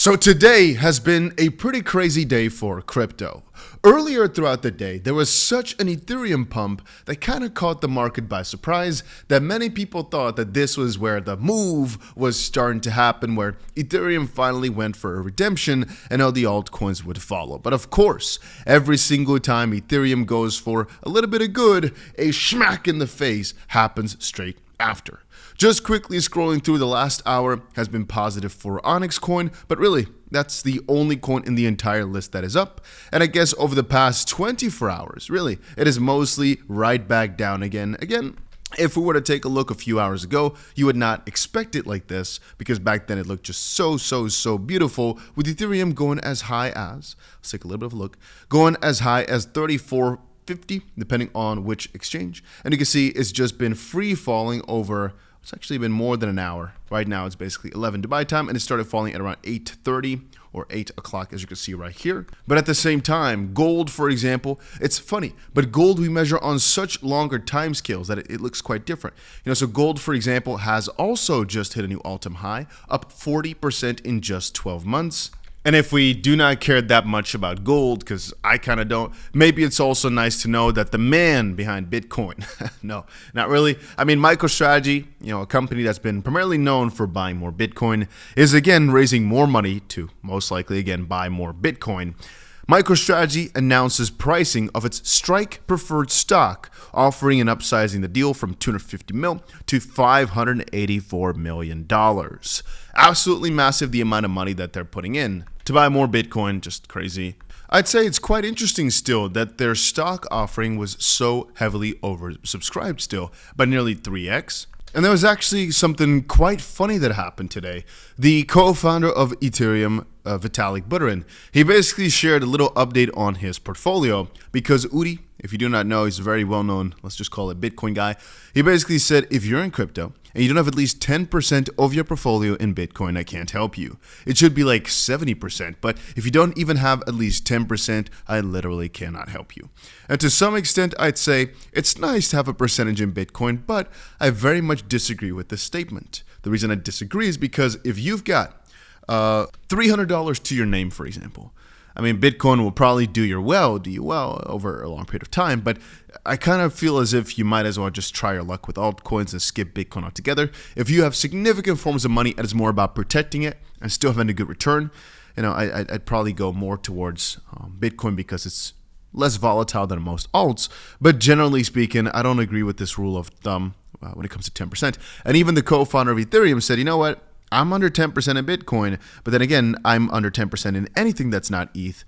So today has been a pretty crazy day for crypto. Earlier throughout the day, there was such an Ethereum pump that kind of caught the market by surprise that many people thought that this was where the move was starting to happen, where Ethereum finally went for a redemption and all the altcoins would follow. But of course, every single time Ethereum goes for a little bit of good, a smack in the face happens straight after. Just quickly scrolling through, the last hour has been positive for Onyx coin, but really, that's the only coin in the entire list that is up. And I guess over the past 24 hours, really, it is mostly right back down again. If we were to take a look a few hours ago, you would not expect it like this, because back then it looked just so beautiful, with Ethereum going as high as, let's take a little bit of a look, going as high as 34.50, depending on which exchange. And you can see it's just been free falling over, it's actually been more than an hour. Right now it's basically 11 Dubai time, and it started falling at around 8:30 or 8 o'clock, as you can see right here. But at the same time, gold, for example, it's funny, but gold we measure on such longer time scales that it looks quite different. So gold, for example, has also just hit a new all-time high, up 40% in just 12 months. And if we do not care that much about gold, because I kind of don't, maybe it's also nice to know that the man behind Bitcoin, no, not really. I mean, MicroStrategy, a company that's been primarily known for buying more Bitcoin, is again raising more money to most likely again buy more Bitcoin. MicroStrategy announces pricing of its Strike preferred stock, offering and upsizing the deal from $250 million to $584 million. Absolutely massive, the amount of money that they're putting in to buy more Bitcoin, just crazy. I'd say it's quite interesting still that their stock offering was so heavily oversubscribed still, by nearly 3x. And there was actually something quite funny that happened today. The co-founder of Ethereum, 𝗕𝗪𝗏𝗏𝗏, he basically shared a little update on his portfolio because Udi, if you do not know, he's a very well-known, let's just call it Bitcoin guy. He basically said, if you're in crypto and you don't have at least 10% of your portfolio in Bitcoin, I can't help you. It should be like 70%, but if you don't even have at least 10%, I literally cannot help you. And to some extent, I'd say it's nice to have a percentage in Bitcoin, but I very much disagree with this statement. The reason I disagree is because if you've got $300 to your name, for example, I mean, Bitcoin will probably do you well over a long period of time, but I kind of feel as if you might as well just try your luck with altcoins and skip Bitcoin altogether. If you have significant forms of money and it's more about protecting it and still having a good return, I'd probably go more towards Bitcoin because it's less volatile than most alts. But generally speaking, I don't agree with this rule of thumb when it comes to 10%. And even the co-founder of Ethereum said, you know what? I'm under 10% in Bitcoin, but then again, I'm under 10% in anything that's not ETH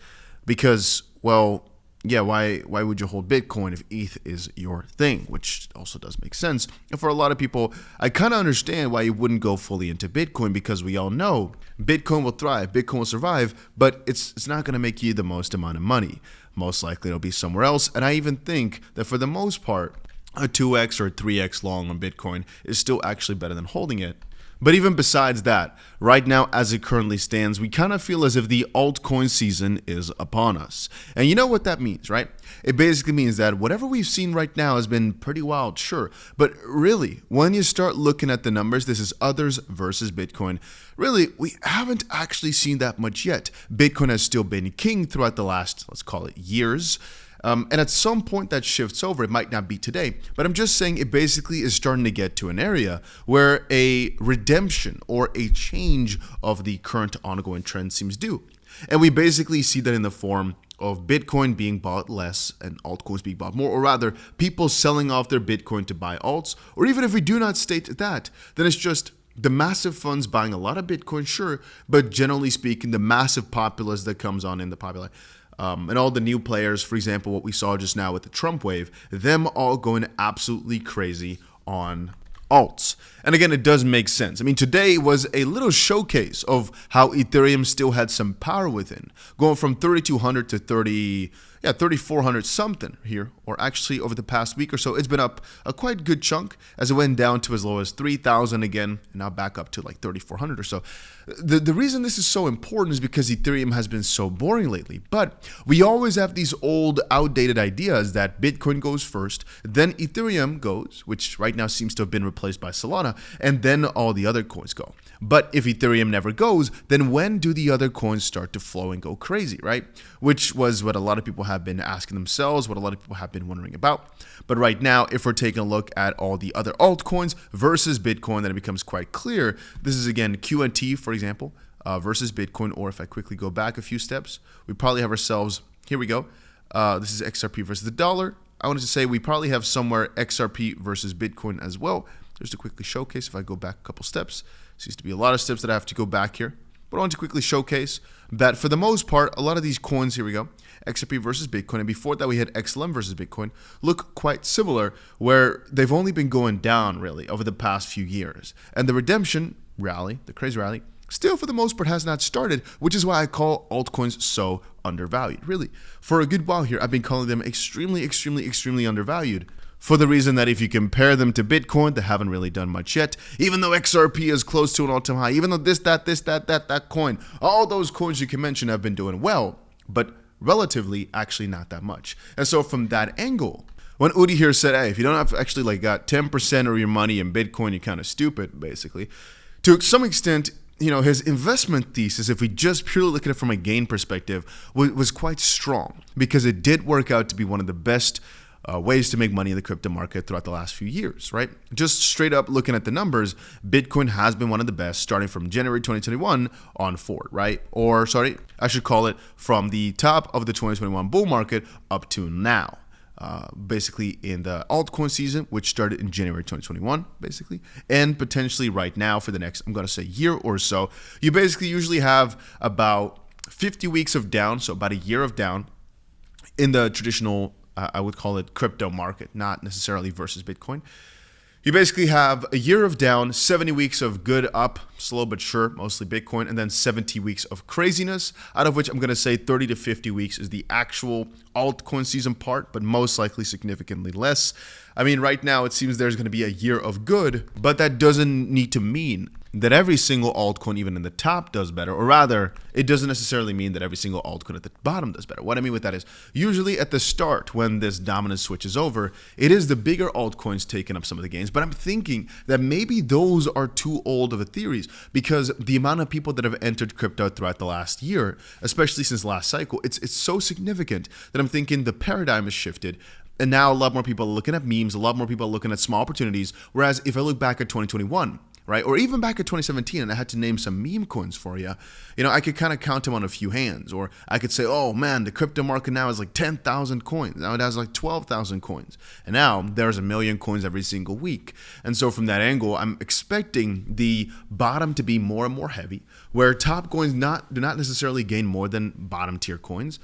because, well, yeah, why would you hold Bitcoin if ETH is your thing, which also does make sense. And for a lot of people, I kind of understand why you wouldn't go fully into Bitcoin because we all know Bitcoin will thrive, Bitcoin will survive, but it's not going to make you the most amount of money. Most likely it'll be somewhere else. And I even think that for the most part, a 2x or a 3x long on Bitcoin is still actually better than holding it. But even besides that, right now as it currently stands, we kind of feel as if the altcoin season is upon us. And you know what that means, right? It basically means that whatever we've seen right now has been pretty wild, sure. But really, when you start looking at the numbers, this is others versus Bitcoin. Really, we haven't actually seen that much yet. Bitcoin has still been king throughout the last, let's call it years. And at some point that shifts over. It might not be today, but I'm just saying it basically is starting to get to an area where a redemption or a change of the current ongoing trend seems due. And we basically see that in the form of Bitcoin being bought less and altcoins being bought more, or rather people selling off their Bitcoin to buy alts. Or even if we do not state that, then it's just the massive funds buying a lot of Bitcoin, sure, but generally speaking, the massive populace that comes on in the populace. And all the new players, for example, what we saw just now with the Trump wave, them all going absolutely crazy on alts. And again, it does make sense. I mean, today was a little showcase of how Ethereum still had some power within, going from 3,200 to 3,400 something here, or actually over the past week or so, it's been up a quite good chunk as it went down to as low as 3,000 again, and now back up to like 3,400 or so. The reason this is so important is because Ethereum has been so boring lately, but we always have these old outdated ideas that Bitcoin goes first, then Ethereum goes, which right now seems to have been replaced by Solana, and then all the other coins go. But if Ethereum never goes, then when do the other coins start to flow and go crazy, right? Which was what a lot of people have been asking themselves, what a lot of people have been wondering about. But right now, if we're taking a look at all the other altcoins versus Bitcoin, then it becomes quite clear. This is again QNT, for example, versus Bitcoin. Or if I quickly go back a few steps, we probably have ourselves, here we go. This is XRP versus the dollar. I wanted to say we probably have somewhere XRP versus Bitcoin as well. Just to quickly showcase, if I go back a couple steps, seems to be a lot of steps that I have to go back here. But I want to quickly showcase that for the most part, a lot of these coins, here we go, XRP versus Bitcoin, and before that we had XLM versus Bitcoin, look quite similar, where they've only been going down really over the past few years. And the redemption rally, the crazy rally, still for the most part has not started, which is why I call altcoins so undervalued. Really, for a good while here, I've been calling them extremely undervalued. For the reason that if you compare them to Bitcoin, they haven't really done much yet. Even though XRP is close to an all-time high, even though that coin, all those coins you can mention have been doing well, but relatively actually not that much. And so from that angle, when Udi here said, hey, if you don't have actually like got 10% of your money in Bitcoin, you're kind of stupid, basically. To some extent, you know, his investment thesis, if we just purely look at it from a gain perspective, was quite strong because it did work out to be one of the best ways to make money in the crypto market throughout the last few years, right? Just straight up looking at the numbers, Bitcoin has been one of the best starting from January 2021 on forward, right? Or sorry, I should call it from the top of the 2021 bull market up to now. Basically in the altcoin season, which started in January 2021, basically, and potentially right now for the next, I'm going to say year or so, you basically usually have about 50 weeks of down, so about a year of down in the traditional I would call it crypto market, not necessarily versus Bitcoin. You basically have a year of down, 70 weeks of good up, slow but sure, mostly Bitcoin, and then 70 weeks of craziness, out of which I'm going to say 30 to 50 weeks is the actual altcoin season part, but most likely significantly less. I mean, right now it seems there's going to be a year of good, but that doesn't need to mean that every single altcoin, even in the top, does better, or rather, it doesn't necessarily mean that every single altcoin at the bottom does better. What I mean with that is, usually at the start, when this dominance switches over, it is the bigger altcoins taking up some of the gains, but I'm thinking that maybe those are too old of a theories, because the amount of people that have entered crypto throughout the last year, especially since last cycle, it's so significant that I'm thinking the paradigm has shifted. And now a lot more people are looking at memes, a lot more people are looking at small opportunities, whereas if I look back at 2021, right? Or even back at 2017, and I had to name some meme coins for you, you know, I could kind of count them on a few hands. Or I could say, oh man, the crypto market now is like 10,000 coins. Now it has like 12,000 coins. And now there's 1 million coins every single week. And so from that angle, I'm expecting the bottom to be more and more heavy, where top coins do not necessarily gain more than bottom tier coins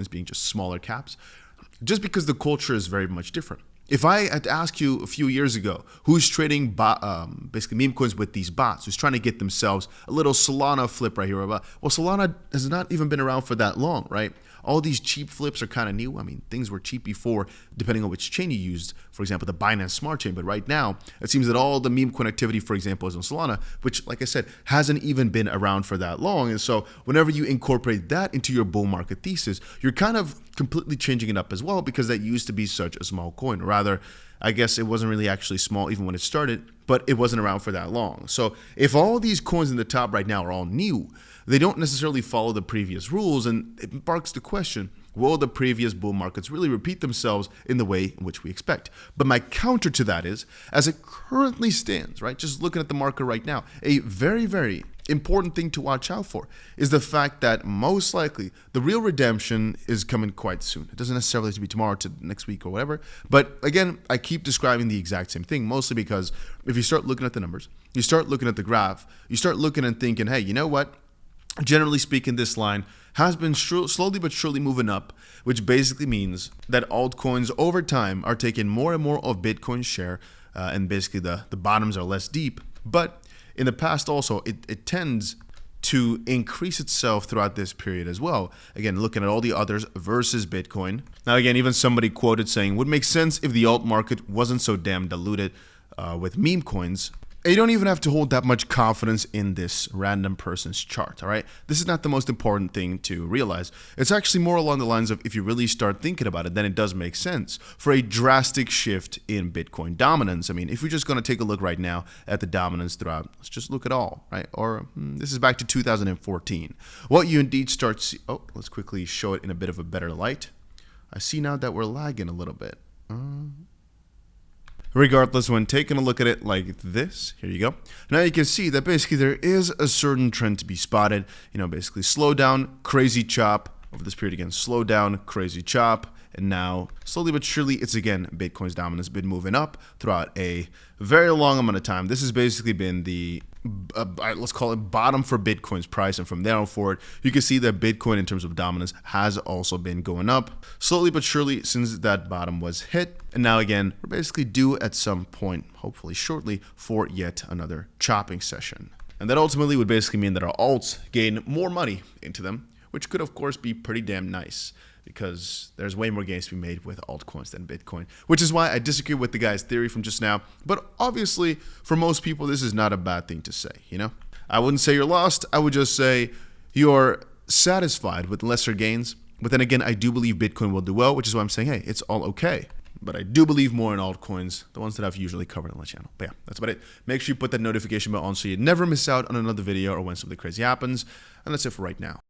being just smaller caps, just because the culture is very much different. If I had to ask you a few years ago, who's trading basically meme coins with these bots, who's trying to get themselves a little Solana flip right here, well, Solana has not even been around for that long, right? All these cheap flips are kind of new. I mean, things were cheap before, depending on which chain you used. For example, the Binance Smart Chain. But right now, it seems that all the meme coin activity, for example, is on Solana, which, like I said, hasn't even been around for that long. And so whenever you incorporate that into your bull market thesis, you're kind of completely changing it up as well, because that used to be such a small coin. Rather, I guess it wasn't really actually small even when it started, but it wasn't around for that long. So if all these coins in the top right now are all new, they don't necessarily follow the previous rules, and it sparks the question, will the previous bull markets really repeat themselves in the way in which we expect? But my counter to that is, as it currently stands, right, just looking at the market right now, a very, very important thing to watch out for is the fact that most likely the real redemption is coming quite soon. It doesn't necessarily have to be tomorrow to next week or whatever. But again, I keep describing the exact same thing, mostly because if you start looking at the numbers, you start looking at the graph, you start looking and thinking, hey, you know what? Generally speaking, this line has been slowly but surely moving up, which basically means that altcoins over time are taking more and more of Bitcoin's share, and basically the bottoms are less deep. But in the past also, it tends to increase itself throughout this period as well. Again, looking at all the others versus Bitcoin. Now again, even somebody quoted saying, would make sense if the alt market wasn't so damn diluted with meme coins. And you don't even have to hold that much confidence in this random person's chart, all right? This is not the most important thing to realize. It's actually more along the lines of if you really start thinking about it, then it does make sense for a drastic shift in Bitcoin dominance. I mean, if we're just going to take a look right now at the dominance throughout, let's just look at all, right? Or this is back to 2014. What you indeed start to see, oh, let's quickly show it in a bit of a better light. I see now that we're lagging a little bit. Regardless, when taking a look at it like this, here you go. Now you can see that basically there is a certain trend to be spotted. You know, basically slow down, crazy chop over this period again, slow down, crazy chop. And now, slowly but surely, it's again, Bitcoin's dominance been moving up throughout a very long amount of time. This has basically been the, let's call it bottom for Bitcoin's price. And from there on forward, you can see that Bitcoin in terms of dominance has also been going up slowly but surely since that bottom was hit. And now again, we're basically due at some point, hopefully shortly, for yet another chopping session. And that ultimately would basically mean that our alts gain more money into them, which could of course be pretty damn nice, because there's way more gains to be made with altcoins than Bitcoin, which is why I disagree with the guy's theory from just now. But obviously, for most people, this is not a bad thing to say, you know? I wouldn't say you're lost. I would just say you're satisfied with lesser gains. But then again, I do believe Bitcoin will do well, which is why I'm saying, hey, it's all okay. But I do believe more in altcoins, the ones that I've usually covered on the channel. But yeah, that's about it. Make sure you put that notification bell on so you never miss out on another video or when something crazy happens. And that's it for right now.